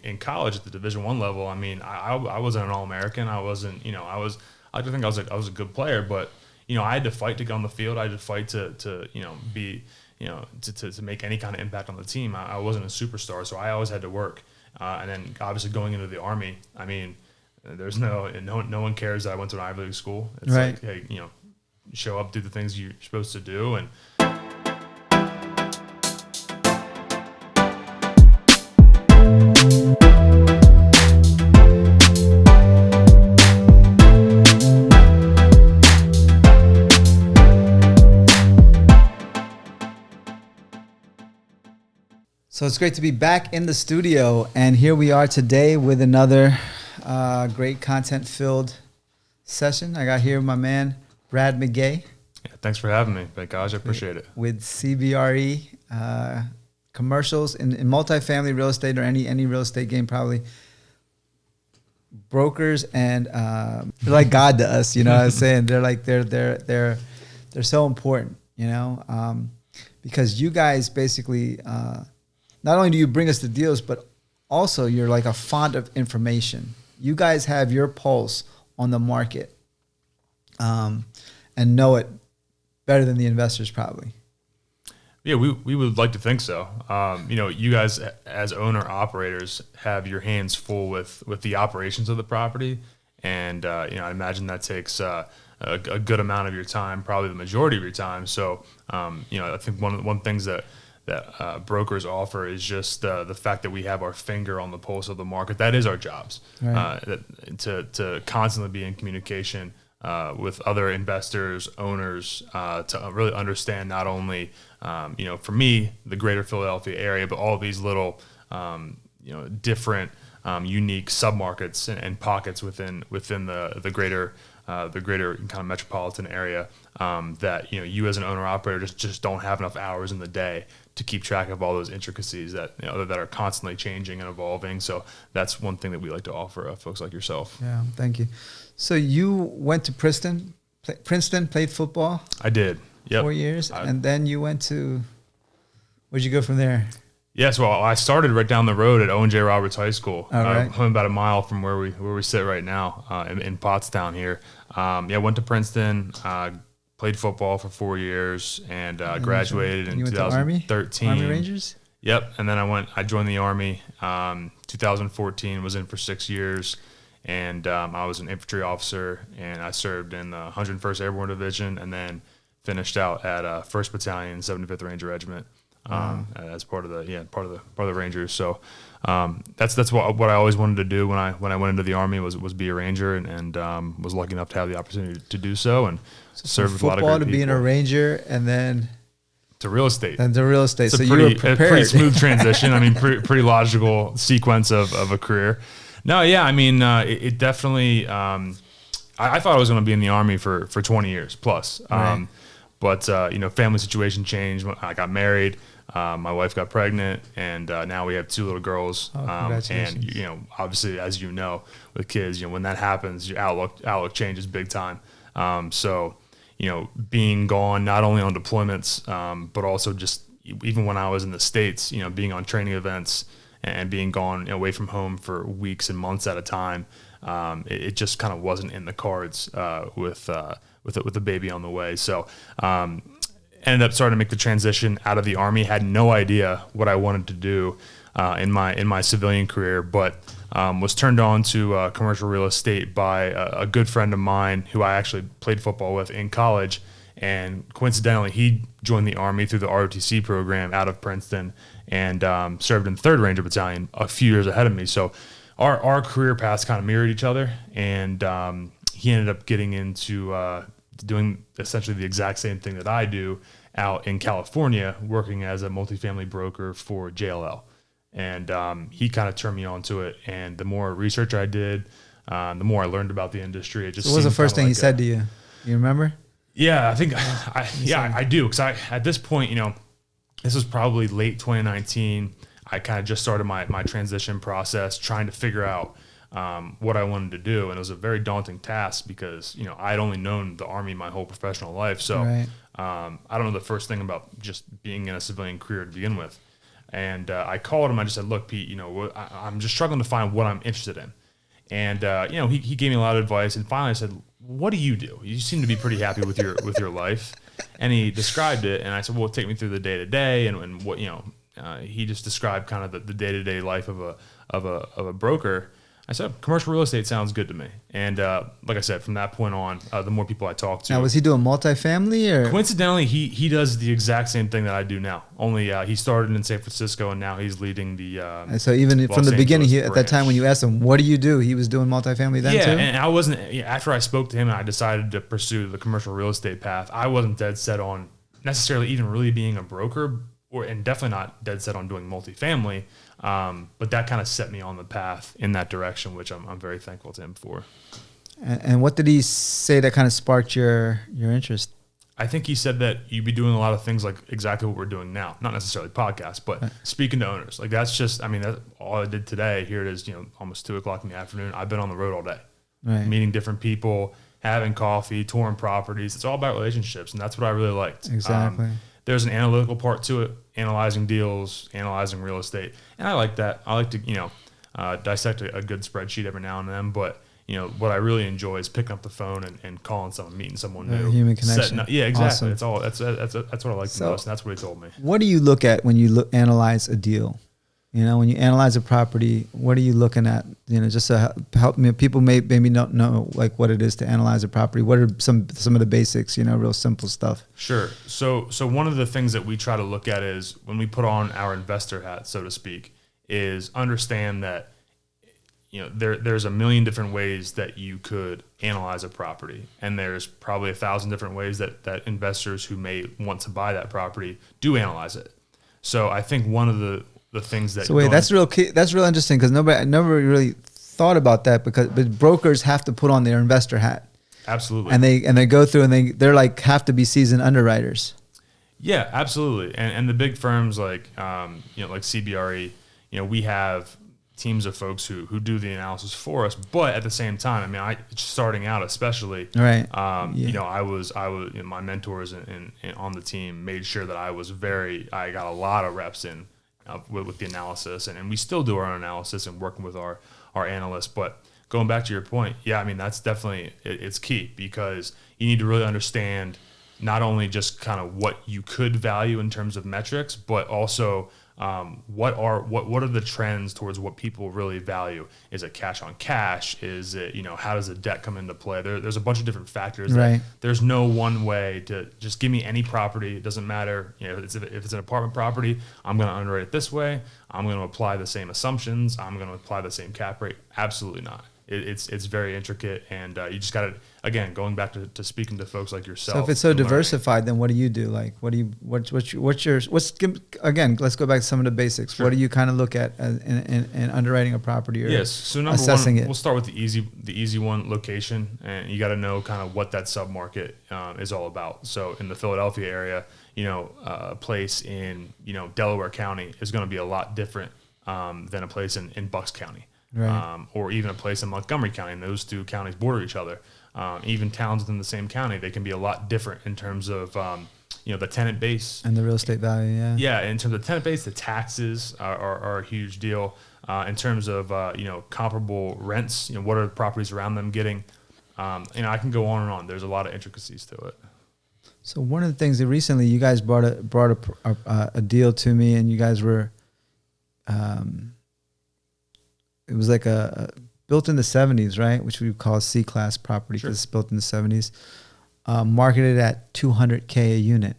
in college at the Division I level, I mean, I wasn't an All-American. I wasn't, I think I was a good player, but, I had to fight to get on the field. I had to fight to be, to make any kind of impact on the team. I wasn't a superstar, so I always had to work. And then obviously going into the Army, I mean, there's no one cares that I went to an Ivy League school. It's right. like, hey, show up, do the things you're supposed to do. And So it's great to be back in the studio, and here we are today with another great content-filled session. I got here my man, Brad Megay. yeah, thanks for having me, Pankaj. I appreciate it. With CBRE commercials in multifamily real estate or any real estate game, probably. Brokers and they're like God to us, you know what I'm saying? They're like they're so important, because you guys basically. Not only do you bring us the deals, but also you're like a font of information. You guys have your pulse on the market and know it better than the investors probably. Yeah, we would like to think so. You guys as owner-operators have your hands full with the operations of the property. And, I imagine that takes a good amount of your time, probably the majority of your time. So, I think one things that brokers offer is just the fact that we have our finger on the pulse of the market. That is our jobs, right. To constantly be in communication with other investors, owners, to really understand not only, for me, the greater Philadelphia area, but all these little, different unique submarkets and pockets within the greater kind of metropolitan area that you as an owner operator just don't have enough hours in the day to keep track of all those intricacies that are constantly changing and evolving. So that's one thing that we like to offer folks like yourself. Yeah, thank you. So you went to Princeton, played football. I did. Yep. 4 years, and then you went to. Where'd you go from there? Yes, well, I started right down the road at Owen J. Roberts High School. Right. I'm about a mile from where we sit right now in Pottstown here. Went to Princeton, played football for 4 years, and graduated in 2013. Army Rangers? Yep, and then I joined the Army 2014, was in for 6 years, and I was an infantry officer, and I served in the 101st Airborne Division, and then finished out at 1st Battalion, 75th Ranger Regiment. As part of the Rangers. So that's what I always wanted to do when I went into the Army was be a Ranger, and was lucky enough to have the opportunity to do so and serve with a lot of great people. Football to being a Ranger and then to real estate. So you were prepared. A pretty smooth transition. I mean, pretty logical sequence of a career. No, yeah, I mean, it definitely. I thought I was going to be in the Army for 20 years plus. Right. But family situation changed. I got married. My wife got pregnant, and now we have 2 little girls. Congratulations. And obviously, as you know, with kids, when that happens, your outlook changes big time. So being gone not only on deployments, but also just even when I was in the States, being on training events and being gone away from home for weeks and months at a time, it just kind of wasn't in the cards with a baby on the way. So. Ended up starting to make the transition out of the Army. Had no idea what I wanted to do in my civilian career, but was turned on to commercial real estate by a good friend of mine who I actually played football with in college. And coincidentally, he joined the Army through the ROTC program out of Princeton and served in the 3rd Ranger Battalion a few years ahead of me. So our career paths kind of mirrored each other, and he ended up getting into doing essentially the exact same thing that I do out in California, working as a multifamily broker for JLL. And he kind of turned me on to it. And the more research I did, the more I learned about the industry. So what was the first thing he said to you? You remember? Yeah, I think, I do. Because at this point, this was probably late 2019. I kind of just started my transition process, trying to figure out what I wanted to do. And it was a very daunting task because, I'd only known the Army my whole professional life. So right. I don't know the first thing about just being in a civilian career to begin with. And I called him. I just said, look, Pete, I'm just struggling to find what I'm interested in. And he gave me a lot of advice. And finally, I said, what do? You seem to be pretty happy with your life. And he described it. And I said, well, take me through the day to day and what he just described kind of the day to day life of a broker. I said, commercial real estate sounds good to me. And like I said, from that point on, the more people I talked to. Now, was he doing multifamily or? Coincidentally, he does the exact same thing that I do now. Only he started in San Francisco and now he's leading the. And so even from the beginning, at that time when you asked him, what do you do? He was doing multifamily then too? Yeah, and I wasn't, after I spoke to him and I decided to pursue the commercial real estate path, I wasn't dead set on necessarily even really being a broker and definitely not dead set on doing multifamily. But that kind of set me on the path in that direction, which I'm very thankful to him for. And what did he say that kind of sparked your interest? I think he said that you'd be doing a lot of things like exactly what we're doing now, not necessarily podcasts, but speaking to owners. Like that's all I did today. Here it is, almost 2:00 in the afternoon. I've been on the road all day, meeting different people, having coffee, touring properties. It's all about relationships. And that's what I really liked. Exactly. There's an analytical part to it, analyzing deals, analyzing real estate. And I like that. I like to, dissect a good spreadsheet every now and then. But, what I really enjoy is picking up the phone and calling someone, meeting someone new. Human connection. Yeah, exactly. Awesome. That's what I like the most. And that's what he told me. What do you look at when you analyze a deal? When you analyze a property, what are you looking at? Just to help me. People maybe don't know like what it is to analyze a property. What are some of the basics? Real simple stuff. Sure. So one of the things that we try to look at is when we put on our investor hat, so to speak, is understand that there's a million different ways that you could analyze a property, and there's probably 1,000 different ways that investors who may want to buy that property do analyze it. So I think one of the things that that's real interesting because I never really thought about that but brokers have to put on their investor hat. Absolutely. And they go through and they're like have to be seasoned underwriters. Yeah, absolutely. And the big firms like like CBRE, we have teams of folks who do the analysis for us, but at the same time, I starting out especially, right. I was my mentors and on the team made sure that I got a lot of reps in with the analysis, and we still do our own analysis and working with our analysts. But going back to your point, that's definitely it's key because you need to really understand not only just kind of what you could value in terms of metrics, but also what are the trends towards what people really value? Is it cash on cash? Is it how does the debt come into play? There's a bunch of different factors. Right. There's no one way to just give me any property. It doesn't matter. If it's an apartment property, I'm going to underwrite it this way. I'm going to apply the same assumptions. I'm going to apply the same cap rate. Absolutely not. It's very intricate, and you just got to, again, going back to speaking to folks like yourself. So if it's so diversified, then what do you do? Like, again, let's go back to some of the basics. Sure. What do you kind of look at in underwriting a property or so number assessing one, it? We'll start with the easy one, location, and you got to know kind of what that submarket is all about. So in the Philadelphia area, a place in, Delaware County is going to be a lot different than a place in Bucks County. Right. Or even a place in Montgomery County, and those two counties border each other. Even towns within the same county, they can be a lot different in terms of, the tenant base. And the real estate value, yeah. Yeah, in terms of the tenant base, the taxes are a huge deal. In terms of, comparable rents, what are the properties around them getting? I can go on and on. There's a lot of intricacies to it. So one of the things that recently you guys brought a deal to me, and you guys were... it was like a built in the 70s, right? Which we call C-class property because it's built in the 70s. Marketed at $200K a unit.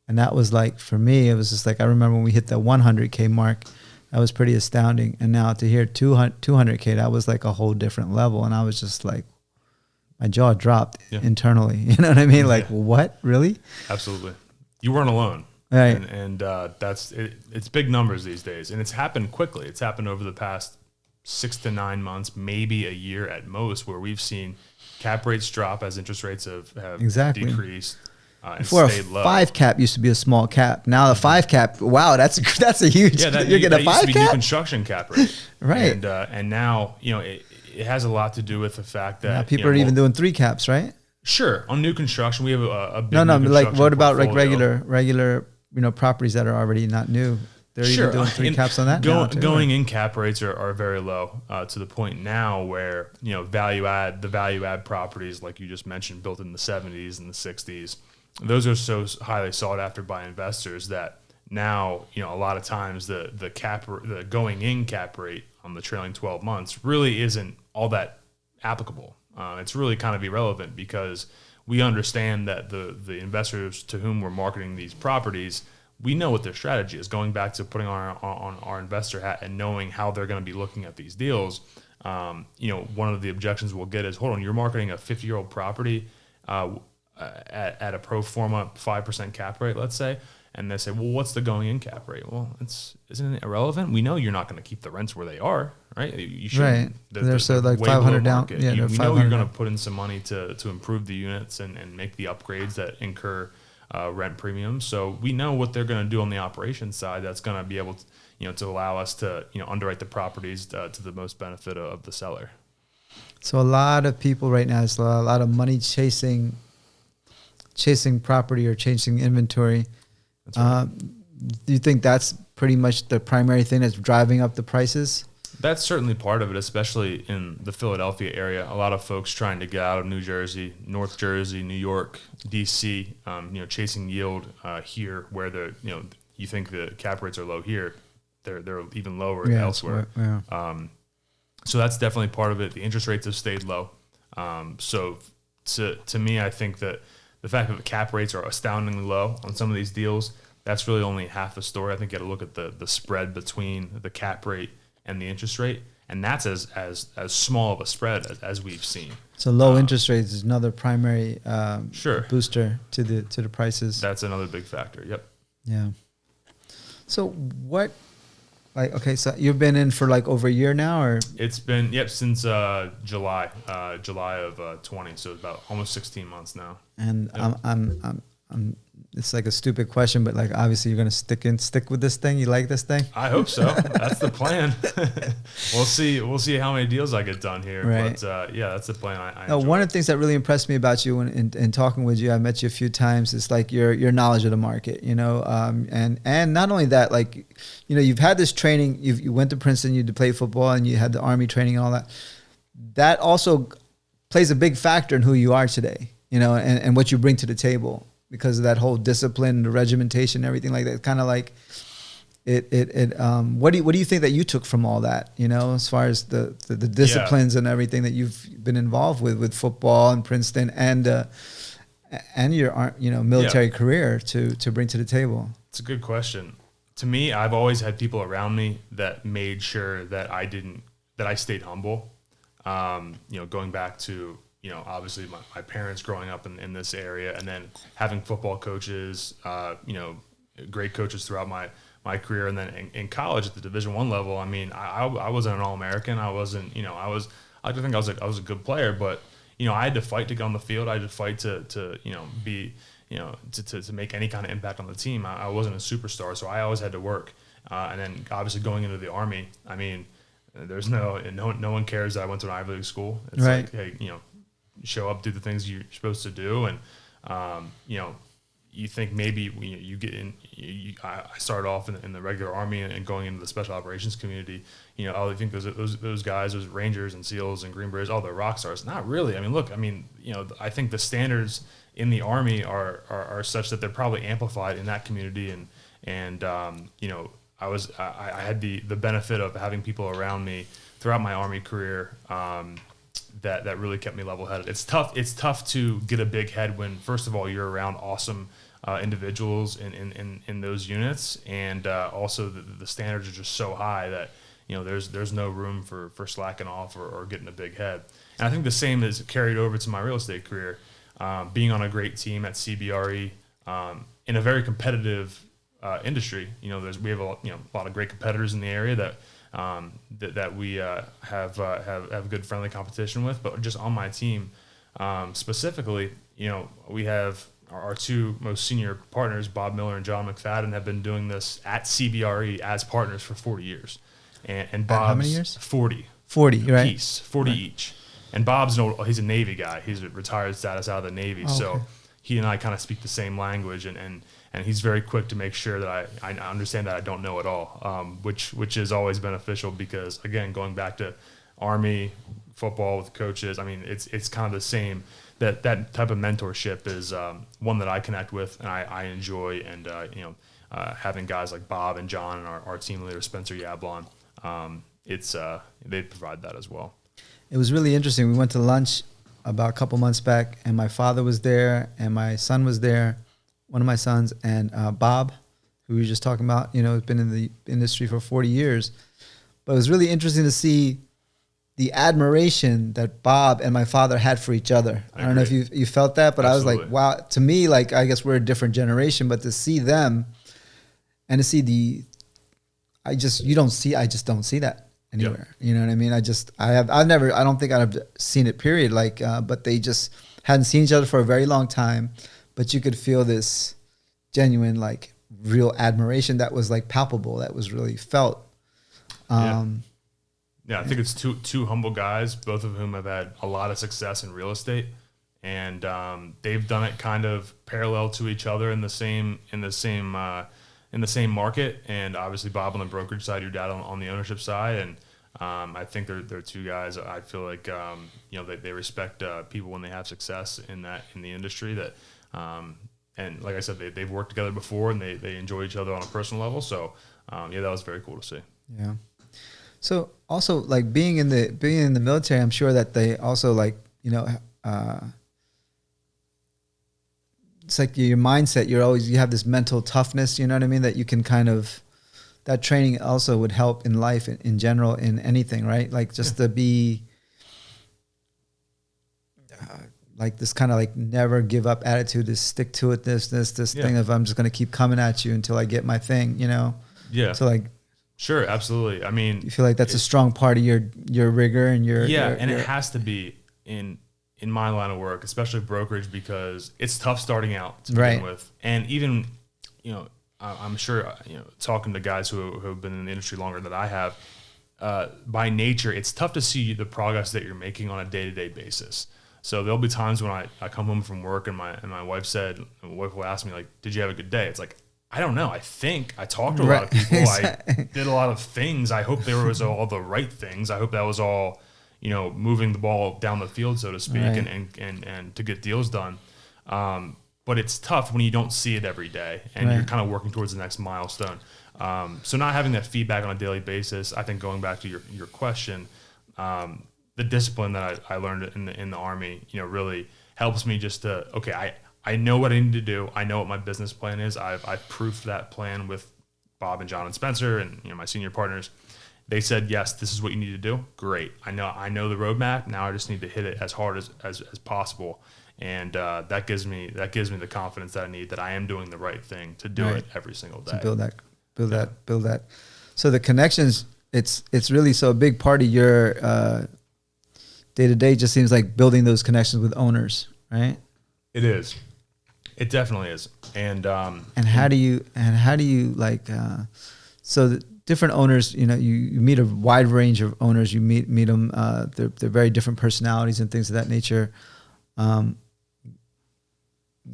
And that was like, for me, it was just like, I remember when we hit the $100K mark, that was pretty astounding. And now to hear $200K, that was like a whole different level. And I was just like, my jaw dropped internally. You know what I mean? Like, what? Really? Absolutely. You weren't alone. Right. And that's it. It's big numbers these days. And it's happened quickly. It's happened over the past 6 to 9 months, maybe a year at most, where we've seen cap rates drop as interest rates have decreased and Before stayed low. 5 cap used to be a small cap. Now the 5 cap, wow, that's a huge. Yeah, you're getting a 5 used to be cap? new construction cap rate, right? And now it has a lot to do with the fact that now people are even doing 3 caps, right? Sure, on new construction we have a big no, new like what about portfolio. like regular properties that are already not new? they're even doing 3 caps on that. Going in cap rates are very low to the point now where, you know, the value add properties like you just mentioned, built in the 70s and the 60s, those are so highly sought after by investors that now, you know, a lot of times the going in cap rate on the trailing 12 months really isn't all that applicable. It's really kind of irrelevant because we understand that the investors to whom we're marketing these properties, we know what their strategy is. Going back to putting on our investor hat and knowing how they're going to be looking at these deals, you know, one of the objections we'll get is, hold on, you're marketing a 50-year-old property at a pro forma 5% cap rate, let's say, and they say, well, what's the going in cap rate? Well, isn't it irrelevant? We know you're not going to keep the rents where they are, right? You should. Right. They're so like 500 down. Yeah, we know you're going to put in some money to improve the units and make the upgrades that incur rent premiums. So we know what they're going to do on the operations side. That's going to be able to, you know, to allow us to, you know, underwrite the properties to the most benefit of the seller. So a lot of people right now, it's a lot of money chasing property or chasing inventory. That's right. Do you think that's pretty much the primary thing that's driving up the prices? That's certainly part of it, especially in the Philadelphia area. A lot of folks trying to get out of New Jersey, North Jersey, New York, D.C., you know, chasing yield here where you think the cap rates are low here. They're even lower elsewhere. Yeah. So that's definitely part of it. The interest rates have stayed low. So to me, I think that the fact that the cap rates are astoundingly low on some of these deals, that's really only half the story. I think you got to look at the spread between the cap rate and the interest rate, and that's as small of a spread as we've seen. So low interest rates is another primary booster to the prices. That's another big factor. Yep. Yeah. So what? So you've been in for like over a year now, or? It's been since July of 20. So about almost 16 months now. And yep. I'm it's like a stupid question, but like obviously you're gonna stick with this thing. You like this thing? I hope so. That's the plan. We'll see how many deals I get done here. Right. But that's the plan. I enjoy. One of the things that really impressed me about you in talking with you, I met you a few times, is like your knowledge of the market, you know, and not only that, like, you know, you've had this training, you went to Princeton, you played football, and you had the Army training and all that. That also plays a big factor in who you are today, you know, and what you bring to the table. Because of that whole discipline, the regimentation, everything like that, kind of like what do you think that you took from all that? You know, as far as the disciplines and everything that you've been involved with football and Princeton and your military career to bring to the table. It's a good question. To me, I've always had people around me that made sure that I stayed humble. You know, going back to, you know, obviously my parents growing up in this area, and then having football coaches, you know, great coaches throughout my career. And then in college at the Division I level, I mean, I wasn't an All-American. I wasn't, you know, I think I was a good player, but, you know, I had to fight to get on the field. I had to fight to you know, be, you know, to make any kind of impact on the team. I wasn't a superstar, so I always had to work. And then obviously going into the Army, I mean, there's no one cares that I went to an Ivy League school. It's right. Like, hey, you know, show up, do the things you're supposed to do, and you know, you think maybe you get in. I started off in the regular Army and going into the special operations community. You know, I think those guys, those Rangers and SEALs and Green Berets, they're rock stars. Not really. I mean, look, you know, I think the standards in the Army are such that they're probably amplified in that community, and you know, I had the benefit of having people around me throughout my Army career. That really kept me level-headed. It's tough to get a big head when, first of all, you're around awesome individuals in those units, and also the standards are just so high that, you know, there's no room for slacking off or getting a big head. And I think the same is carried over to my real estate career. Being on a great team at CBRE in a very competitive industry. You know, we have a lot of great competitors in the area that we have good friendly competition with. But just on my team specifically, you know, we have our two most senior partners, Bob Miller and John McFadden, have been doing this at CBRE as partners for 40 years. And Bob's how many years? 40. 40, right? Piece, 40 right. each. And Bob's he's a Navy guy. He's a retired status out of the Navy. Oh, okay. So he and I kind of speak the same language, and and he's very quick to make sure that I understand that I don't know it all, which is always beneficial because, again, going back to Army football with coaches, I mean, it's kind of the same. That type of mentorship is one that I connect with and I enjoy, and having guys like Bob and John and our team leader Spencer Yablon, they provide that as well. It was really interesting. We went to lunch about a couple months back, and my father was there, and my son was there, one of my sons, and Bob, who we were just talking about, has been in the industry for 40 years. But it was really interesting to see the admiration that Bob and my father had for each other. I don't know if you felt that, but Absolutely. I was like, wow. To me, like, I guess we're a different generation, but to see them and to see I just don't see that anywhere. Yep. You know what I mean? I don't think I've seen it, period. Like, but they just hadn't seen each other for a very long time, but you could feel this genuine, like, real admiration that was like palpable, that was really felt. Yeah, I think it's two humble guys, both of whom have had a lot of success in real estate, and they've done it kind of parallel to each other in the same market. And obviously, Bob on the brokerage side, your dad on the ownership side, and I think they're two guys. I feel like they respect people when they have success in the industry. That and like I said, they've worked together before, and they enjoy each other on a personal level. So that was very cool to see. Yeah. So also, like, being in the military, I'm sure that they also, like, it's like your mindset. You have this mental toughness. You know what I mean? That you can kind of, that training also would help in life in general, in anything, right? Like, just to be like this kind of like never give up attitude, this stick to it, this thing of I'm just going to keep coming at you until I get my thing, Yeah. So, like. Sure, absolutely. I mean, you feel like that's a strong part of your rigor and your it has to be in my line of work, especially brokerage, because it's tough starting out to begin with, and even I'm sure talking to guys who have been in the industry longer than I have, by nature it's tough to see the progress that you're making on a day-to-day basis. So there'll be times when I come home from work and my wife will ask me, like, did you have a good day? It's like, I don't know. I think I talked to a lot of people. I did a lot of things. I hope there was all the right things. I hope that was all, moving the ball down the field, so to speak, and to get deals done. But it's tough when you don't see it every day and you're kind of working towards the next milestone. So not having that feedback on a daily basis, I think, going back to your question, the discipline that I learned in the Army, really helps me just to, I know what I need to do. I know what my business plan is. I've proofed that plan with Bob and John and Spencer and my senior partners. They said, yes, this is what you need to do. Great. I know the roadmap. Now I just need to hit it as hard as possible. And that gives me the confidence that I need, that I am doing the right thing to do it every single day. To build that. So the connections, it's really so a big part of your day to day. Just seems like building those connections with owners, right? It is. It definitely is. And how do you like, so the different owners, you meet a wide range of owners, you meet them, they're very different personalities and things of that nature.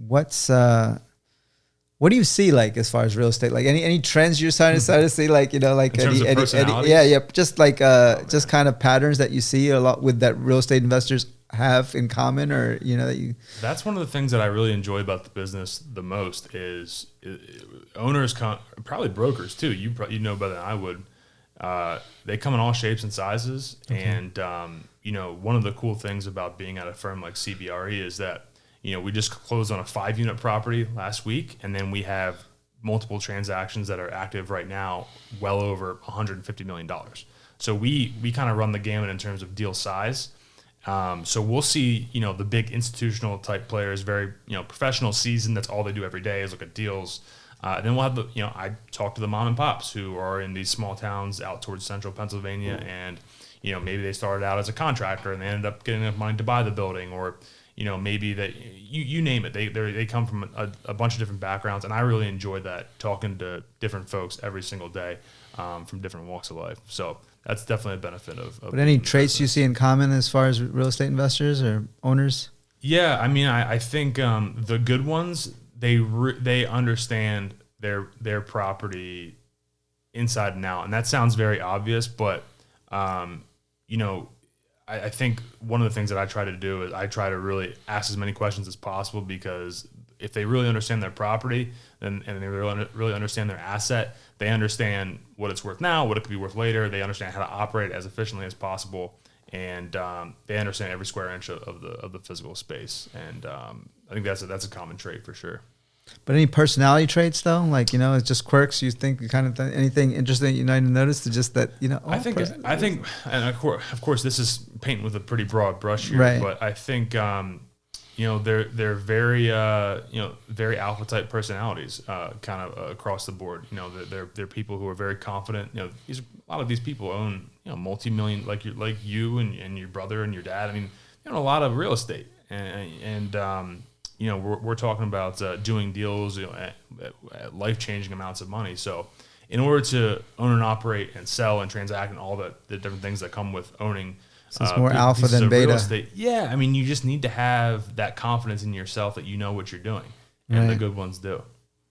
What do you see, like, as far as real estate, like any trends you're starting to see, like, like in terms of personalities? Yeah. Just like, just kind of patterns that you see a lot with that real estate investors have in common, or That's one of the things that I really enjoy about the business the most is owners probably brokers too. You know better than I would. They come in all shapes and sizes, and one of the cool things about being at a firm like CBRE is that we just closed on a 5-unit property last week, and then we have multiple transactions that are active right now, well over $150 million. So we kind of run the gamut in terms of deal size. So we'll see, the big institutional type players, very, professional, seasoned. That's all they do every day is look at deals. And then we'll have I talk to the mom and pops who are in these small towns out towards central Pennsylvania, and, maybe they started out as a contractor and they ended up getting enough money to buy the building, or, maybe that you name it. They come from a bunch of different backgrounds, and I really enjoy that, talking to different folks every single day, from different walks of life. So that's definitely a benefit of But any traits you see in common as far as real estate investors or owners? Yeah, I mean, I think the good ones, they understand their property inside and out, and that sounds very obvious, but you know, I think one of the things that I try to do is I try to really ask as many questions as possible, because if they really understand their property and they really understand their asset, they understand what it's worth now, what it could be worth later. They understand how to operate as efficiently as possible, and they understand every square inch of the physical space. And I think that's a common trait for sure. But any personality traits though, like, you know, it's just quirks. You think kind of anything interesting you might notice, to just that, you know? I think, and of course, this is painting with a pretty broad brush here, right. But I think, you know, they're very, you know, very alpha type personalities, kind of across the board. You know, they're people who are very confident. You know, a lot of these people own, you know, multi-million, like you and your brother and your dad. I mean, you know, a lot of real estate, and you know, we're talking about doing deals, you know, at life-changing amounts of money. So in order to own and operate and sell and transact and all the different things that come with owning, so it's more alpha than beta. Yeah, I mean, you just need to have that confidence in yourself that you know what you're doing, and the good ones do,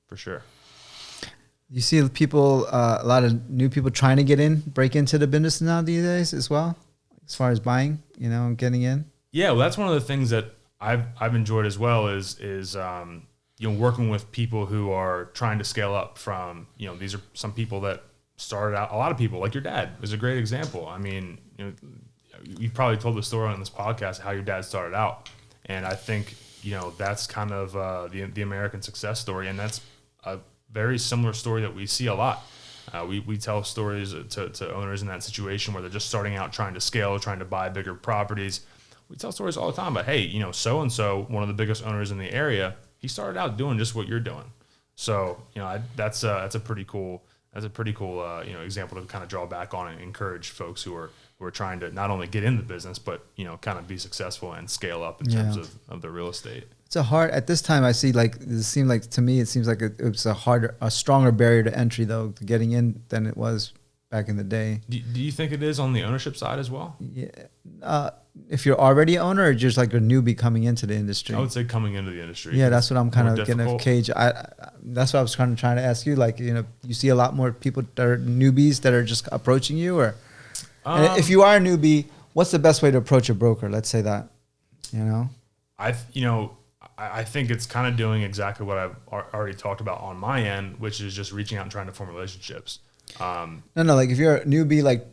for sure. You see people, a lot of new people trying to break into the business now these days as well, as far as buying, you know, and getting in. Yeah, well, that's one of the things that I've enjoyed as well is you know, working with people who are trying to scale up from, you know, these are some people that started out, a lot of people like your dad is a great example. I mean, you know, you probably told the story on this podcast how your dad started out, and I think, you know, that's kind of the American success story, and that's a very similar story that we see a lot. We tell stories to owners in that situation where they're just starting out, trying to scale, trying to buy bigger properties. We tell stories all the time about, hey, you know, so-and-so, one of the biggest owners in the area, he started out doing just what you're doing. So, you know, that's a pretty cool, you know, example to kind of draw back on and encourage folks who are trying to not only get in the business, but, you know, kind of be successful and scale up in terms of the real estate. It's a hard, at this time, I see, like, to me, it seems like it's a stronger barrier to entry though, to getting in than it was back in the day. Do you think it is on the ownership side as well? Yeah. If you're already an owner, or just like a newbie coming into the industry? I would say coming into the industry. Yeah, that's what I'm kind of getting a cage. That's what I was kind of trying to ask you. Like, you know, you see a lot more people that are newbies that are just approaching you, or and if you are a newbie, what's the best way to approach a broker? Let's say that, you know. I think it's kind of doing exactly what I've already talked about on my end, which is just reaching out and trying to form relationships. No, like if you're a newbie, like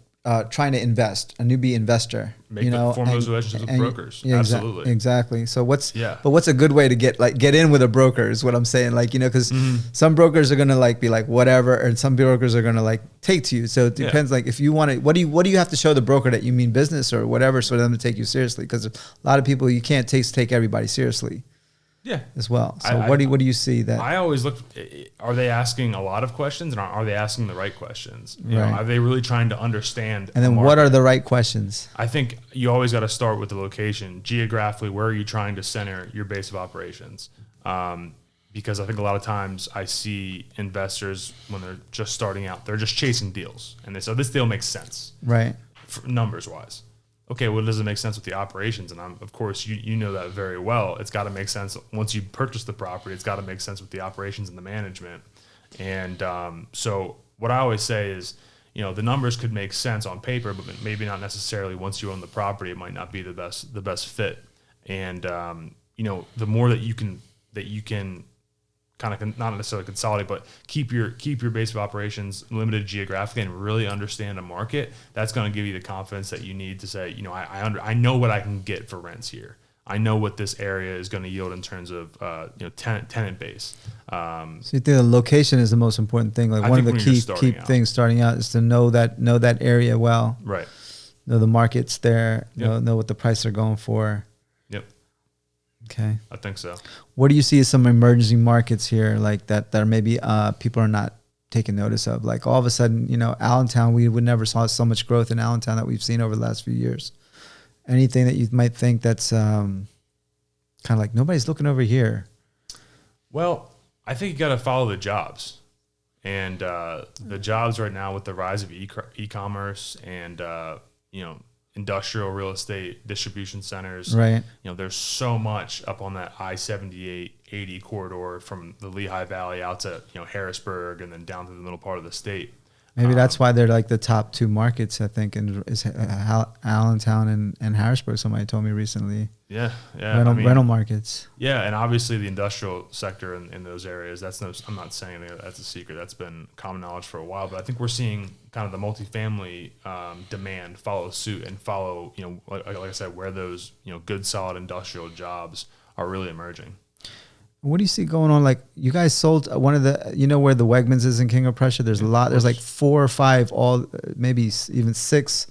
trying to invest, a newbie investor, form those relationships with brokers. Yeah, absolutely, exactly. So what's a good way to get in with a broker is what I'm saying. Like, you know, because some brokers are gonna like be like whatever, and some brokers are gonna like take to you. So it depends. Like if you want to, what do you have to show the broker that you mean business or whatever, so for them to take you seriously? Because a lot of people, you can't take everybody seriously. Yeah, as well. So what do you see that? I always look, are they asking a lot of questions, and are they asking the right questions? You know, are they really trying to understand? And then what are the right questions? I think you always got to start with the location. Geographically, where are you trying to center your base of operations? Because I think a lot of times I see investors when they're just starting out, they're just chasing deals, and they say, this deal makes sense, right? Numbers wise. Okay, well, does it make sense with the operations? And of course, you know that very well. It's got to make sense once you purchase the property. It's got to make sense with the operations and the management. And so what I always say is, you know, the numbers could make sense on paper, but maybe not necessarily once you own the property. It might not be the best fit. And you know, the more that you can kind of not necessarily consolidate, but keep your base of operations limited geographically and really understand a market, that's going to give you the confidence that you need to say, you know, I know what I can get for rents here. I know what this area is going to yield in terms of you know, tenant base. So you think the location is the most important thing? Like one of the key things starting out is to know that area well. Right. Know the markets there. Know what the prices are going for. Okay. I think so. What do you see as some emerging markets here, like that are maybe people are not taking notice of? Like all of a sudden, you know, Allentown, we would never saw so much growth in Allentown that we've seen over the last few years. Anything that you might think that's kind of like nobody's looking over here? Well, I think you got to follow the jobs. And the jobs right now with the rise of e-commerce and, you know, industrial real estate distribution centers. Right. You know, there's so much up on that I-78, 80 corridor from the Lehigh Valley out to, you know, Harrisburg and then down to the middle part of the state. Maybe that's why they're like the top two markets, I think, is Allentown and Harrisburg. Somebody told me recently. Yeah, Rental markets. Yeah, and obviously the industrial sector in those areas. I'm not saying that's a secret. That's been common knowledge for a while. But I think we're seeing kind of the multifamily demand follow suit and follow, you know, like I said, where those, you know, good solid industrial jobs are really emerging. What do you see going on? Like, you guys sold one of the, you know, where the Wegmans is in King of Prussia? There's a lot. There's like 4 or 5, maybe even 6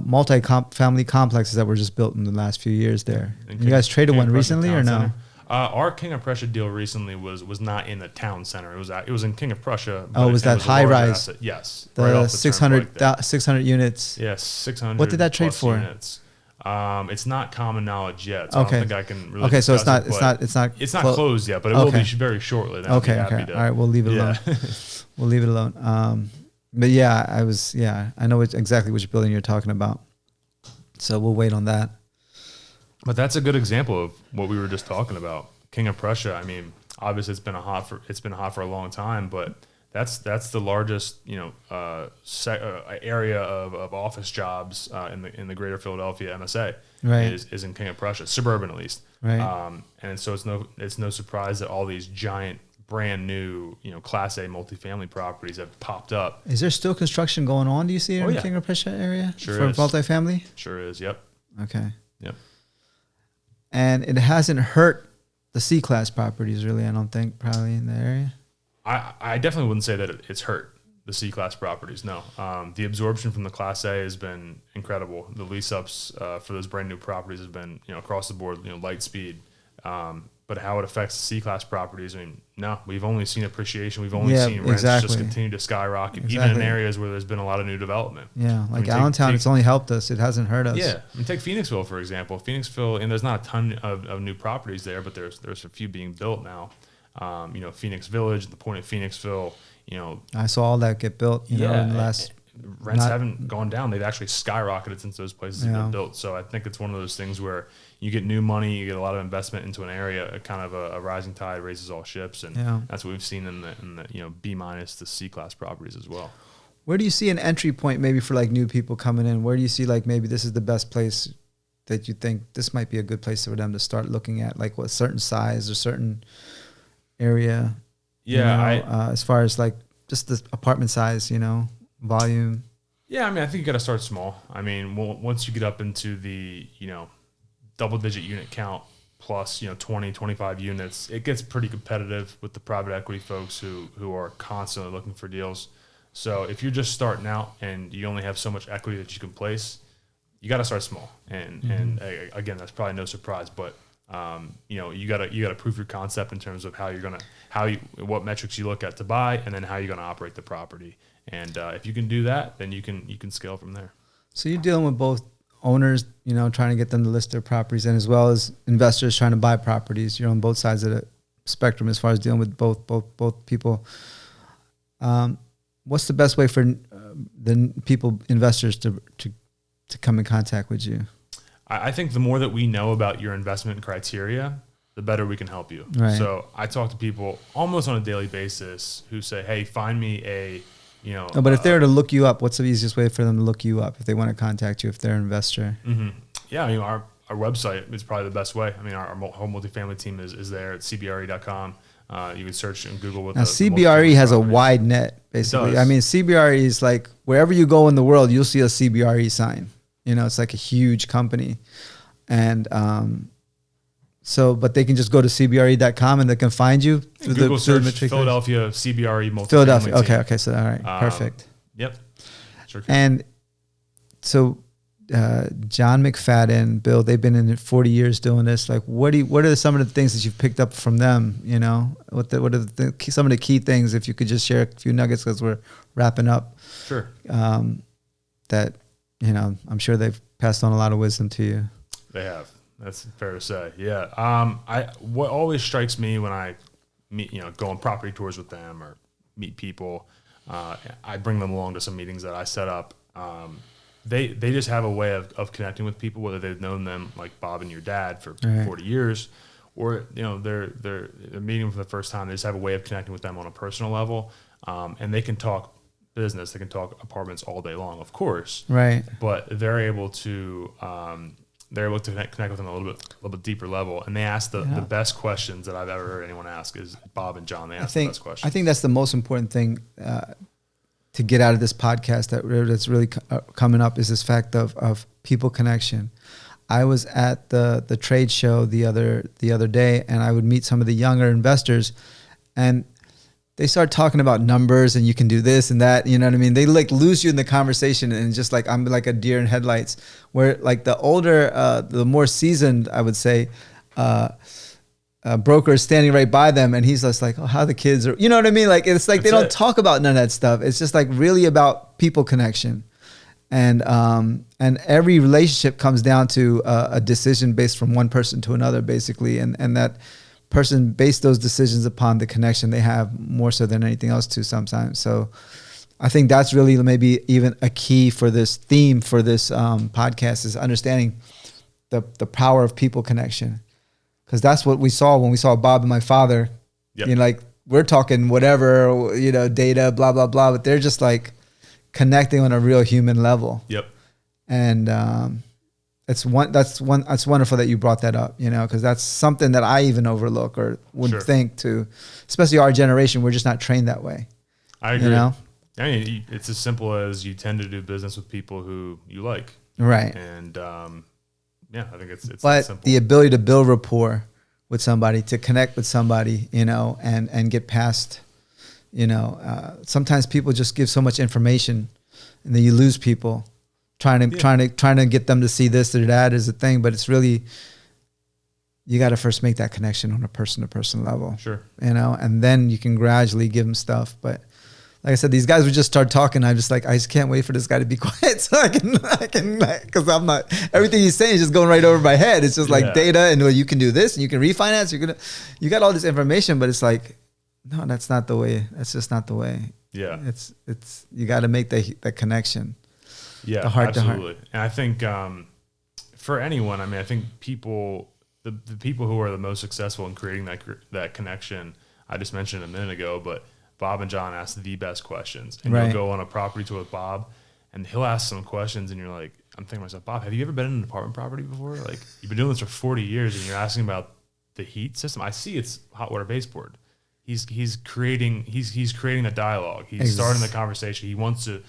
multi-family complexes that were just built in the last few years there. You guys traded one recently or no? Our King of Prussia deal recently was not in the town center. It was in King of Prussia. Oh, was that high rise? Yes. The right 600 units. Yes, 600. What did that trade for? Units. It's not common knowledge yet, so I don't think I can really. Okay, so it's not closed yet, but it will be very shortly. Okay. All right, we'll leave it alone. We'll leave it alone. But yeah, I know exactly which building you're talking about. So we'll wait on that. But that's a good example of what we were just talking about. King of Prussia. I mean, obviously it's been hot for a long time, but that's the largest, you know, area of office jobs in the greater Philadelphia MSA. Right. is in King of Prussia, suburban at least. Right. And so it's no surprise that all these giant brand new, you know, Class A multifamily properties have popped up. Is there still construction going on? Do you see in the King of Prussia area for multifamily? Sure is. Yep. Okay. Yep. And it hasn't hurt the C-class properties, really. I don't think, probably in the area. I definitely wouldn't say that it's hurt the C-class properties. No, the absorption from the Class A has been incredible. The lease ups for those brand new properties has been, you know, across the board, you know, light speed. But how it affects the C-class properties, I mean, no, we've only seen appreciation. We've only seen rents just continue to skyrocket, even in areas where there's been a lot of new development. Yeah, like Allentown, it's only helped us. It hasn't hurt us. Yeah, I mean, take Phoenixville, for example. Phoenixville, and there's not a ton of new properties there, but there's a few being built now. You know, Phoenix Village, the point of Phoenixville, you know. I saw all that get built, you know, in the last... Rents haven't gone down. They've actually skyrocketed since those places have been built. So I think it's one of those things where you get new money, you get a lot of investment into an area, kind of a rising tide raises all ships. And that's what we've seen in the you know, B- to C-class properties as well. Where do you see an entry point maybe for like new people coming in? Where do you see like maybe this is the best place that you think this might be a good place for them to start looking at, like what certain size or certain area? Yeah. You know, as far as like just the apartment size, you know, volume. Yeah, I mean, I think you got to start small. I mean, once you get up into the, you know, double-digit unit count plus, you know, 20, 25 units, it gets pretty competitive with the private equity folks who are constantly looking for deals. So if you're just starting out and you only have so much equity that you can place, you got to start small. And again, that's probably no surprise, but you know, you gotta prove your concept in terms of what metrics you look at to buy, and then how you're gonna operate the property. And if you can do that, then you can scale from there. So you're dealing with both owners, you know, trying to get them to list their properties, and as well as investors trying to buy properties. You're on both sides of the spectrum as far as dealing with both people. What's the best way for the investors to come in contact with you? I think the more that we know about your investment criteria, the better we can help you. Right. So I talk to people almost on a daily basis who say, "Hey, find me a, you know." No, but if they were to look you up, what's the easiest way for them to look you up if they want to contact you if they're an investor? Mm-hmm. Yeah, I mean, our website is probably the best way. I mean, our whole multifamily team is there at cbre.com. You can search in Google with. Now, CBRE has a wide net, basically. I mean, CBRE is like wherever you go in the world, you'll see a CBRE sign. You know, it's like a huge company. And but they can just go to CBRE.com and they can find you through Google search the Philadelphia CBRE multifamily. Philadelphia. Okay. So, all right. Perfect. Yep. Sure. And so John McFadden, Bill, they've been in it 40 years doing this. Like, what are some of the things that you've picked up from them? You know, what are some of the key things, if you could just share a few nuggets because we're wrapping up. Sure. That, you know, I'm sure they've passed on a lot of wisdom to you. They have. That's fair to say. Yeah. What always strikes me when I meet, you know, go on property tours with them or meet people, I bring them along to some meetings that I set up. they just have a way of connecting with people, whether they've known them like Bob and your dad for 40 years, or they're meeting for the first time. They just have a way of connecting with them on a personal level, and they can talk business, they can talk apartments all day long, of course, right? But they're able to connect with them a little bit deeper level, and they ask the best questions that I've ever heard anyone ask. Is Bob and John? They ask the best questions. I think that's the most important thing to get out of this podcast that's really coming up is this fact of people connection. I was at the trade show the other day, and I would meet some of the younger investors, and they start talking about numbers and you can do this and that, you know what I mean? They like lose you in the conversation, and just like, I'm like a deer in headlights, where like the older, the more seasoned, I would say, broker is standing right by them, and he's just like, oh, how the kids are, you know what I mean? Like, it's like, they don't talk about none of that stuff. It's just like really about people connection. And every relationship comes down to a decision based from one person to another, basically. And that person based those decisions upon the connection they have more so than anything else too sometimes. So I think that's really maybe even a key for this theme for this podcast, is understanding the power of people connection. Because that's what we saw when we saw Bob and my father. Yep. Like, we're talking whatever, data, blah, blah, blah, but they're just like connecting on a real human level. Yep. And it's wonderful that you brought that up, because that's something that I even overlook or would think to, especially our generation. We're just not trained that way. I agree. I mean, it's as simple as you tend to do business with people who you like. Right. And I think it's but simple. The ability to build rapport with somebody, to connect with somebody, and get past, sometimes people just give so much information, and then you lose people. Trying to get them to see this or that is a thing, but it's really, you got to first make that connection on a person-to-person level. Sure. And then you can gradually give them stuff. But like I said, these guys would just start talking. I just can't wait for this guy to be quiet so I can, because I'm not, everything he's saying is just going right over my head. It's just like data, and you can do this and you can refinance. You got all this information, but it's like, no, that's not the way. That's just not the way. Yeah. It's you got to make that connection. Yeah, absolutely. And I think for anyone, I think people, the people who are the most successful in creating that connection, I just mentioned a minute ago, but Bob and John ask the best questions. And you'll go on a property tour with Bob, and he'll ask some questions, and you're like, I'm thinking to myself, Bob, have you ever been in an apartment property before? Like, you've been doing this for 40 years, and you're asking about the heat system. I see it's hot water baseboard. He's creating a dialogue. He's starting the conversation. He wants to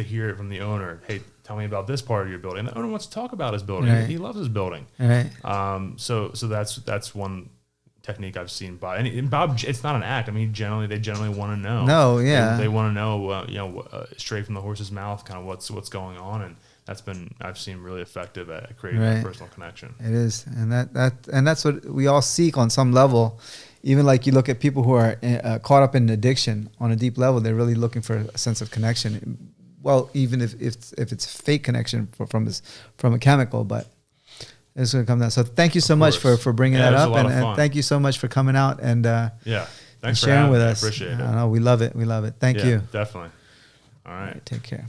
hear it from the owner. Hey, tell me about this part of your building. And the owner wants to talk about his building. Right. He loves his building. Right. So that's one technique I've seen. Bob, and Bob, it's not an act. They generally want to know. No, yeah. They want to know, straight from the horse's mouth, kind of what's going on, and I've seen really effective at creating that personal connection. It is, and that's what we all seek on some level. Even like you look at people who are caught up in addiction on a deep level, they're really looking for a sense of connection. Well, even if it's a fake connection from a chemical, but it's going to come down. So thank you so much for bringing that up, and thank you so much for coming out and thanks sharing for with us. I appreciate it. I know we love it. Thank you. Definitely. All right. Take care.